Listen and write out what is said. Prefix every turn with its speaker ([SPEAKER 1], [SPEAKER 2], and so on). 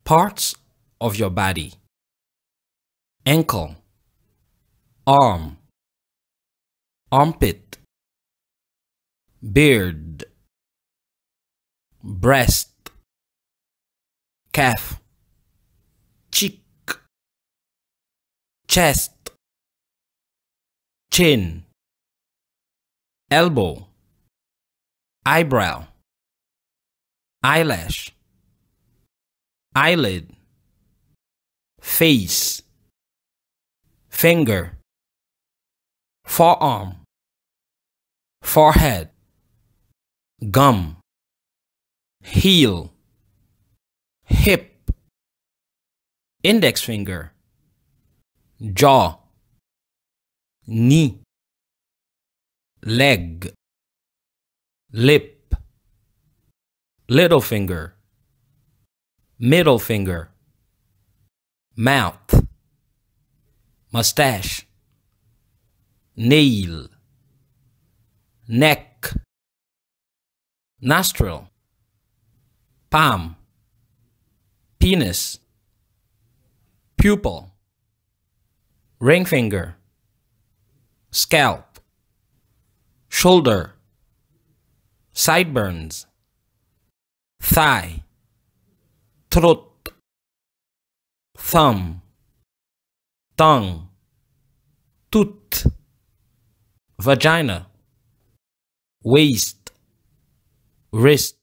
[SPEAKER 1] Parts of your body: ankle, arm, armpit, beard, breast, calf, cheek, chest, chin, elbow, eyebrow, eyelash, eyelid, face, finger, forearm, forehead, gum, heel, hip, index finger, jaw, knee, leg, lip, little finger, middle finger, mouth, mustache, nail, neck, nostril, palm, penis, pupil, ring finger, scalp, shoulder, sideburns, thigh, throat, thumb, tongue, tooth, vagina, waist, wrist,